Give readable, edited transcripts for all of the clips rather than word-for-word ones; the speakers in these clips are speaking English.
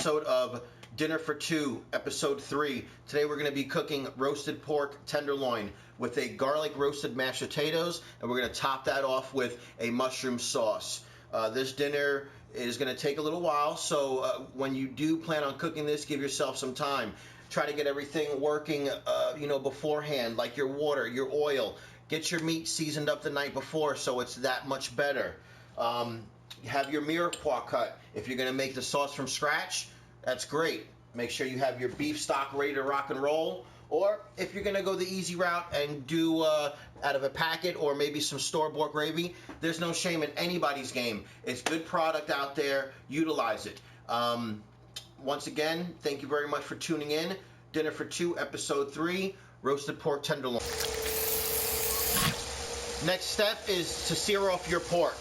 episode of Dinner for Two, episode 3. Today we're going to be cooking roasted pork tenderloin with a garlic roasted mashed potatoes, and we're going to top that off with a mushroom sauce. This dinner is going to take a little while, so when you do plan on cooking this, give yourself some time. Try to get everything working, beforehand, like your water, your oil. Get your meat seasoned up the night before so it's that much better. Have your mirepoix cut. If you're going to make the sauce from scratch, that's great. Make sure you have your beef stock ready to rock and roll. Or if you're going to go the easy route and do out of a packet or maybe some store-bought gravy, there's no shame in anybody's game. It's good product out there. Utilize it. Once again, thank you very much for tuning in. Dinner for Two, episode 3, roasted pork tenderloin. Next step is to sear off your pork.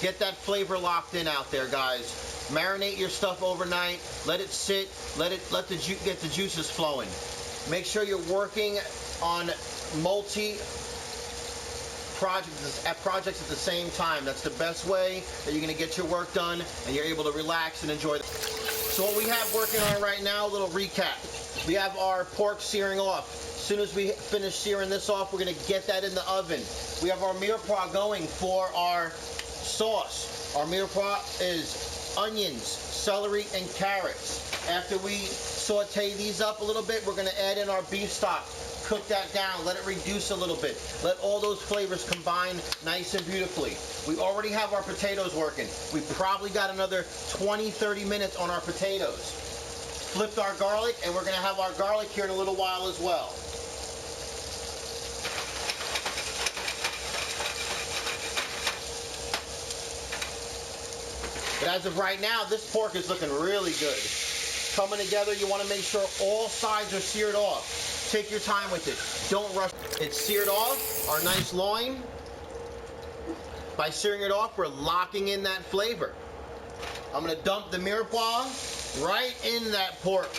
Get that flavor locked in out there, guys. Marinate your stuff overnight. Let it sit. Get the juices flowing. Make sure you're working on projects at the same time. That's the best way that you're going to get your work done and you're able to relax and enjoy. So what we have working on right now, a little recap. We have our pork searing off. As soon as we finish searing this off, we're going to get that in the oven. We have our mirepoix going for our sauce. Our mirepoix is onions, celery, and carrots. After we saute these up a little bit, we're going to add in our beef stock. Cook that down. Let it reduce a little bit. Let all those flavors combine nice and beautifully. We already have our potatoes working. We probably got another 20-30 minutes on our potatoes. Flipped our garlic, and we're going to have our garlic here in a little while as well. But as of right now, this pork is looking really good. Coming together, you want to make sure all sides are seared off. Take your time with it. Don't rush. It's seared off, our nice loin. By searing it off, we're locking in that flavor. I'm going to dump the mirepoix right in that pork.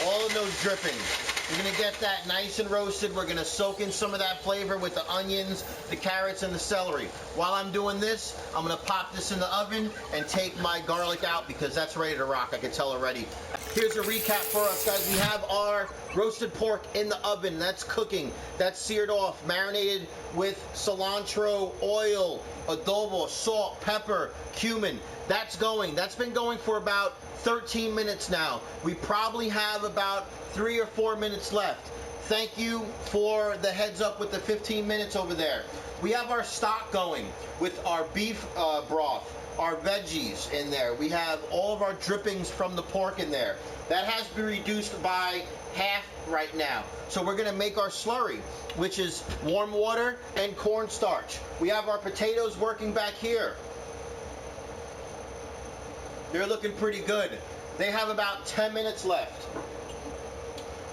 All of those drippings. You're going to get that nice and roasted. We're going to soak in some of that flavor with the onions, the carrots, and the celery. While I'm doing this, I'm going to pop this in the oven and take my garlic out because that's ready to rock. I can tell already. Here's a recap for us, guys. We have our roasted pork in the oven. That's cooking. That's seared off, marinated with cilantro, oil, adobo, salt, pepper, cumin. That's going. That's been going for about 13 minutes now. We probably have about 3 or 4 minutes left. Thank you for the heads up with the 15 minutes over there. We have our stock going with our beef broth, our veggies in there. We have all of our drippings from the pork in there. That has been reduced by half right now. So we're going to make our slurry, which is warm water and cornstarch. We have our potatoes working back here. They're looking pretty good. They have about 10 minutes left.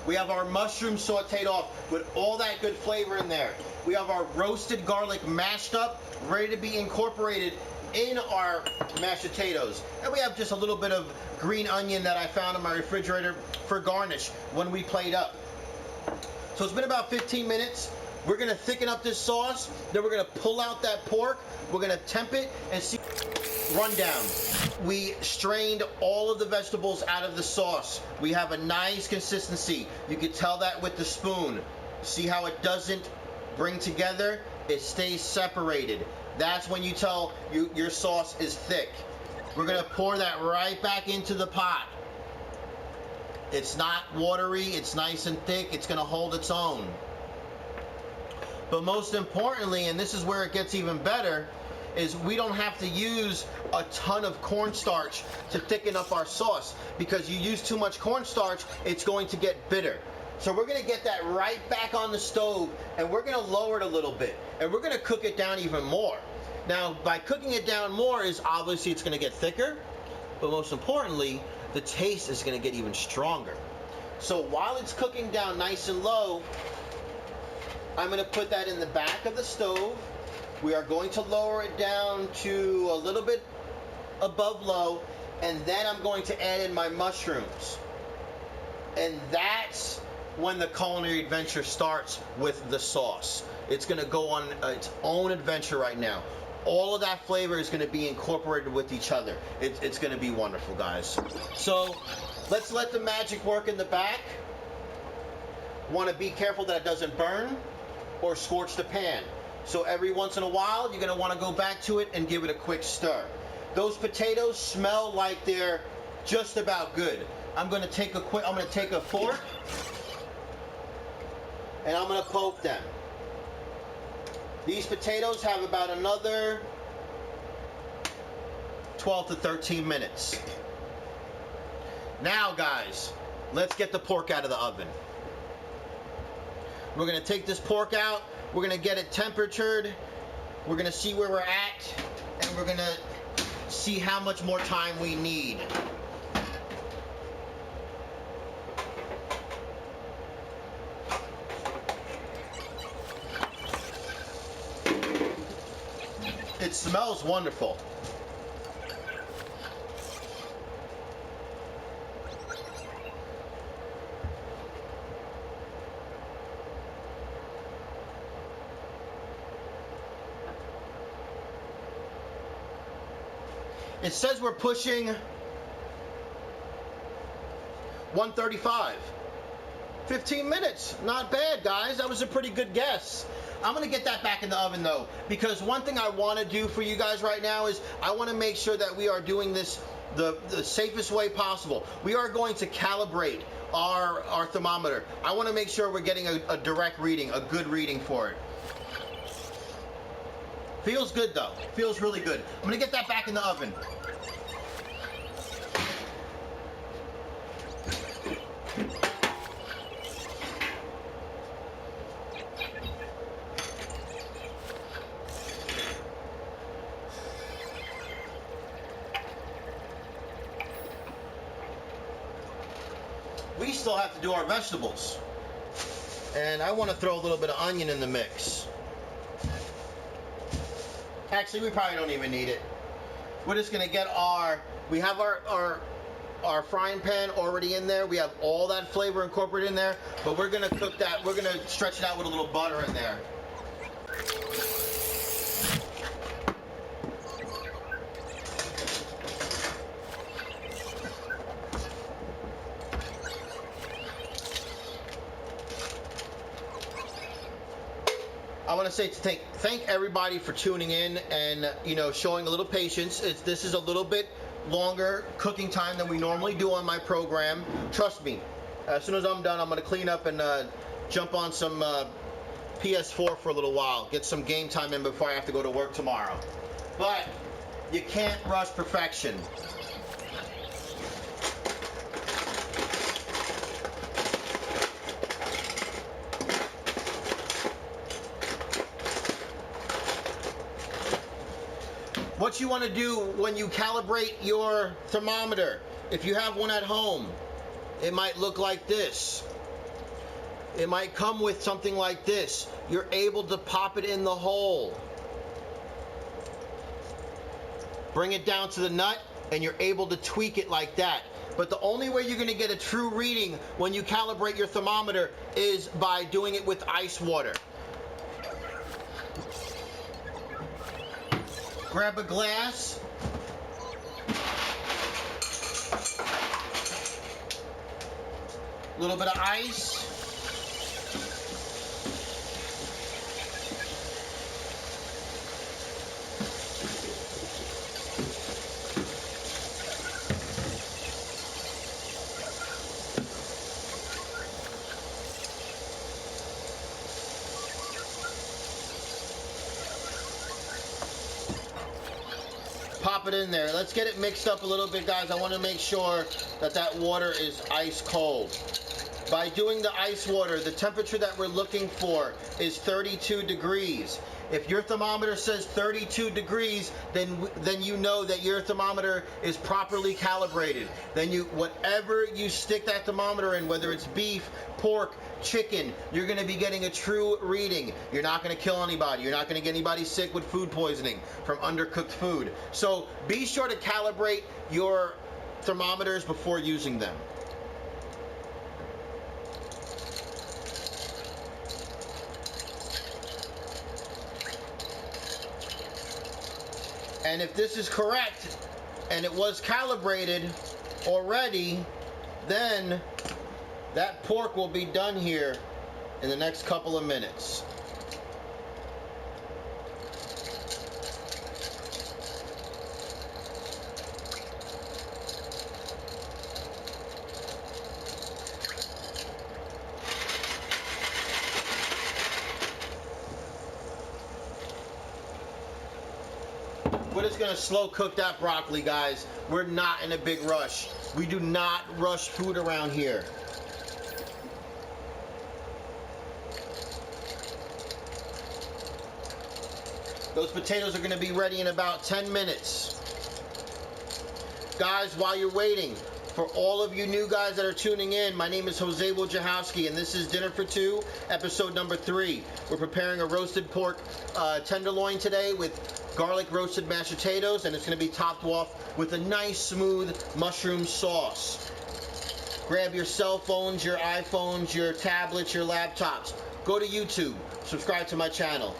We have our mushrooms sauteed off with all that good flavor in there. We have our roasted garlic mashed up, ready to be incorporated in our mashed potatoes. And we have just a little bit of green onion that I found in my refrigerator for garnish when we plate up. So it's been about 15 minutes. We're going to thicken up this sauce. Then we're going to pull out that pork. We're going to temp it and see. Rundown. We strained all of the vegetables out of the sauce. We have a nice consistency. You can tell that with the spoon. See how it doesn't bring together? It stays separated. That's when you tell your sauce is thick. We're going to pour that right back into the pot. It's not watery. It's nice and thick. It's going to hold its own. But most importantly, and this is where it gets even better, is we don't have to use a ton of cornstarch to thicken up our sauce, because you use too much cornstarch, it's going to get bitter. So we're going to get that right back on the stove, and we're going to lower it a little bit, and we're going to cook it down even more. Now, by cooking it down more is obviously it's going to get thicker, but most importantly, the taste is going to get even stronger. So while it's cooking down nice and low, I'm going to put that in the back of the stove. We are going to lower it down to a little bit above low, and then I'm going to add in my mushrooms. And that's when the culinary adventure starts with the sauce. It's going to go on its own adventure right now. all of that flavor is going to be incorporated with each other. It's going to be wonderful, guys. So let's let the magic work in the back. Want to be careful that it doesn't burn or scorch the pan. So every once in a while, you're going to want to go back to it and give it a quick stir. Those potatoes smell like they're just about good. I'm going to take a fork and I'm going to poke them. These potatoes have about another 12 to 13 minutes. Now, guys, let's get the pork out of the oven. We're going to take this pork out. We're going to get it temperatured. We're going to see where we're at. And we're going to see how much more time we need. It smells wonderful. It says we're pushing 135. 15 minutes. Not bad, guys. That was a pretty good guess. I'm going to get that back in the oven, though, because one thing I want to do for you guys right now is I want to make sure that we are doing this the safest way possible. We are going to calibrate our thermometer. I want to make sure we're getting a direct reading, a good reading for it. Feels good, though. Feels really good. I'm going to get that back in the oven. We still have to do our vegetables. And I want to throw a little bit of onion in the mix. Actually, we probably don't even need it. We're just gonna get we have our frying pan already in there. We have all that flavor incorporated in there, but we're gonna cook that. We're gonna stretch it out with a little butter in there. I want to say thank everybody for tuning in and showing a little patience. This is a little bit longer cooking time than we normally do on my program. Trust me, as soon as I'm done, I'm going to clean up and jump on some PS4 for a little while, get some game time in before I have to go to work tomorrow. But you can't rush perfection. What you want to do when you calibrate your thermometer, if you have one at home, it might look like this. It might come with something like this. You're able to pop it in the hole. Bring it down to the nut, and you're able to tweak it like that. But the only way you're going to get a true reading when you calibrate your thermometer is by doing it with ice water. Grab a glass. A little bit of ice. Pop it in there. Let's get it mixed up a little bit, guys. I want to make sure that that water is ice cold. By doing the ice water, the temperature that we're looking for is 32 degrees. If your thermometer says 32 degrees, then you know that your thermometer is properly calibrated. Then whatever you stick that thermometer in, whether it's beef, pork, chicken, you're going to be getting a true reading. You're not going to kill anybody. You're not going to get anybody sick with food poisoning from undercooked food. So be sure to calibrate your thermometers before using them. And if this is correct, and it was calibrated already, then that pork will be done here in the next couple of minutes. We're just gonna slow cook that broccoli, guys. We're not in a big rush. We do not rush food around here. Those potatoes are gonna be ready in about 10 minutes. Guys, while you're waiting, for all of you new guys that are tuning in, my name is Jose Wojciechowski, and this is Dinner for Two, episode number 3. We're preparing a roasted pork tenderloin today with garlic roasted mashed potatoes, and it's going to be topped off with a nice smooth mushroom sauce. Grab your cell phones, your iPhones, your tablets, your laptops. Go to YouTube, subscribe to my channel.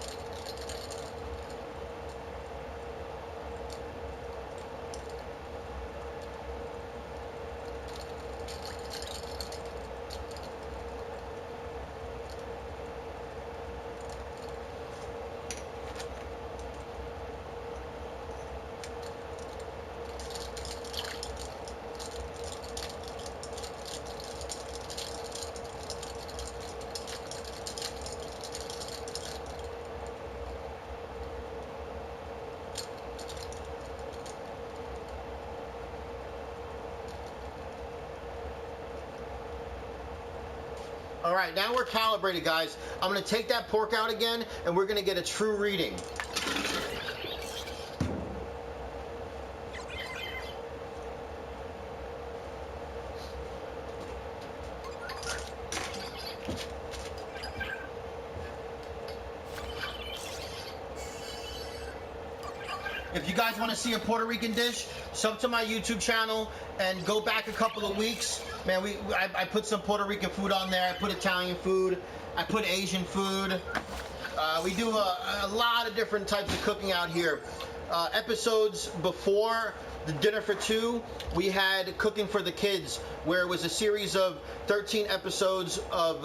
All right, now we're calibrated, guys. I'm gonna take that pork out again, and we're gonna get a true reading. If you guys want to see a Puerto Rican dish, sub to my YouTube channel and go back a couple of weeks. Man, I put some Puerto Rican food on there. I put Italian food. I put Asian food. We do a lot of different types of cooking out here. Episodes before the Dinner for Two, we had Cooking for the Kids, where it was a series of 13 episodes of,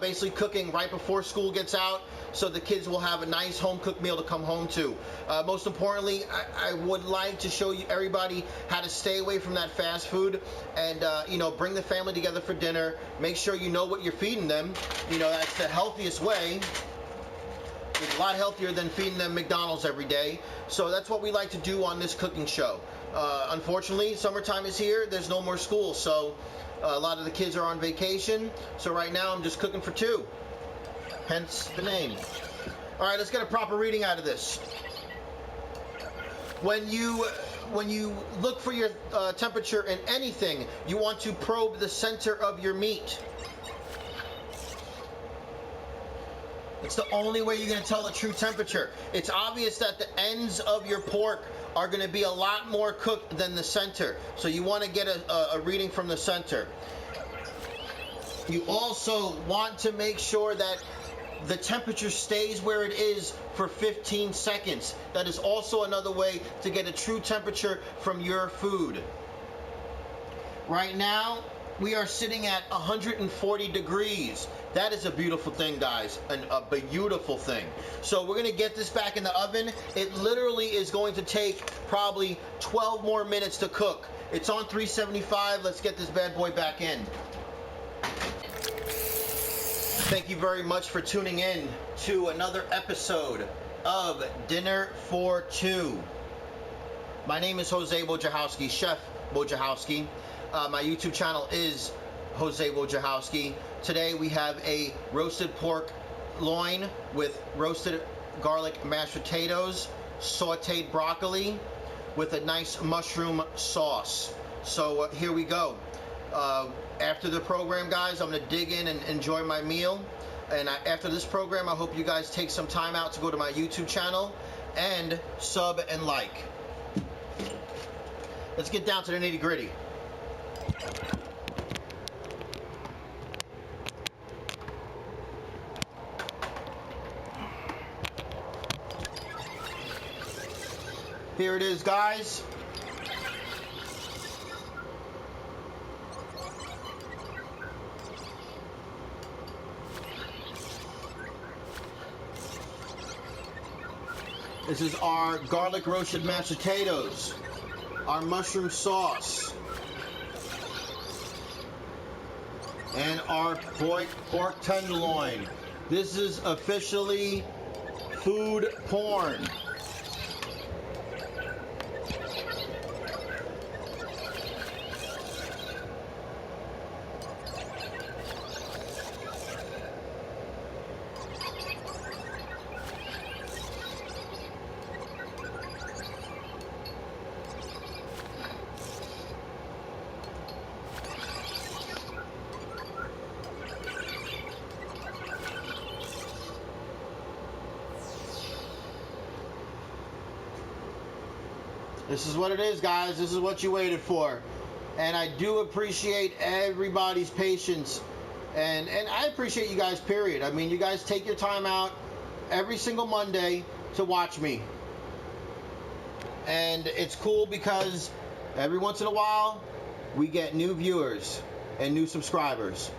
basically cooking right before school gets out, so the kids will have a nice home-cooked meal to come home to. Most importantly, I would like to show you everybody how to stay away from that fast food and, bring the family together for dinner. Make sure you know what you're feeding them. That's the healthiest way. It's a lot healthier than feeding them McDonald's every day. So that's what we like to do on this cooking show. Unfortunately, summertime is here. There's no more school, so a lot of the kids are on vacation. So right now I'm just cooking for two. Hence the name. All right, let's get a proper reading out of this. When you look for your temperature in anything, you want to probe the center of your meat. It's the only way you're going to tell the true temperature. It's obvious that the ends of your pork are going to be a lot more cooked than the center. So you want to get a reading from the center. You also want to make sure that the temperature stays where it is for 15 seconds. That is also another way to get a true temperature from your food. Right now, we are sitting at 140 degrees. That is a beautiful thing, guys, a beautiful thing. So we're gonna get this back in the oven. It literally is going to take probably 12 more minutes to cook. It's on 375. Let's get this bad boy back in. Thank you very much for tuning in to another episode of Dinner for Two. My name is Jose Wojciechowski, Chef Wojciechowski. My YouTube channel is Jose Wojciechowski. Today we have a roasted pork loin with roasted garlic mashed potatoes, sauteed broccoli with a nice mushroom sauce. So here we go. After the program, guys, I'm going to dig in and enjoy my meal. And after this program, I hope you guys take some time out to go to my YouTube channel and sub and like. Let's get down to the nitty-gritty. Here it is, guys. This is our garlic roasted mashed potatoes, our mushroom sauce, and our pork tenderloin. This is officially food porn. This is what it is, guys. This is what you waited for. And I do appreciate everybody's patience. And I appreciate you guys, period. I mean, you guys take your time out every single Monday to watch me. And it's cool because every once in a while, we get new viewers and new subscribers.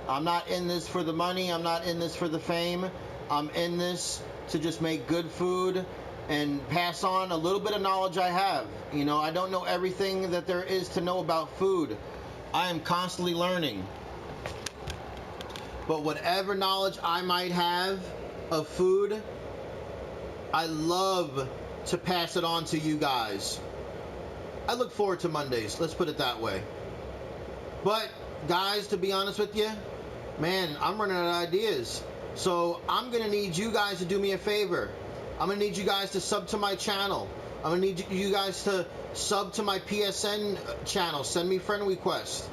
I'm not in this for the money. I'm not in this for the fame. I'm in this to just make good food and pass on a little bit of knowledge I have. You know, I don't know everything that there is to know about food. I am constantly learning. But whatever knowledge I might have of food, I love to pass it on to you guys. I look forward to Mondays, let's put it that way. But guys, to be honest with you, man, I'm running out of ideas. So I'm gonna need you guys to do me a favor. I'm gonna need you guys to sub to my channel. I'm gonna need you guys to sub to my PSN channel. Send me friend requests.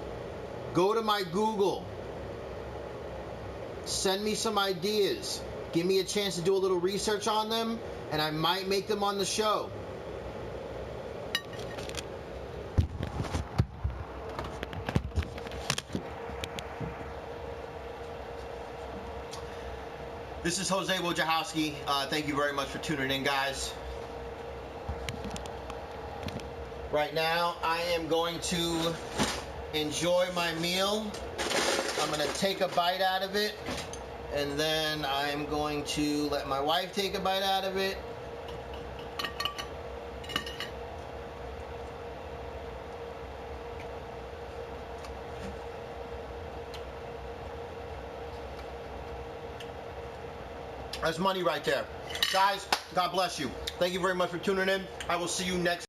Go to my Google. Send me some ideas. Give me a chance to do a little research on them, and I might make them on the show. This is Jose Wojciechowski. Thank you very much for tuning in, guys. Right now, I am going to enjoy my meal. I'm going to take a bite out of it, and then I'm going to let my wife take a bite out of it. That's money right there. Guys, God bless you. Thank you very much for tuning in. I will see you next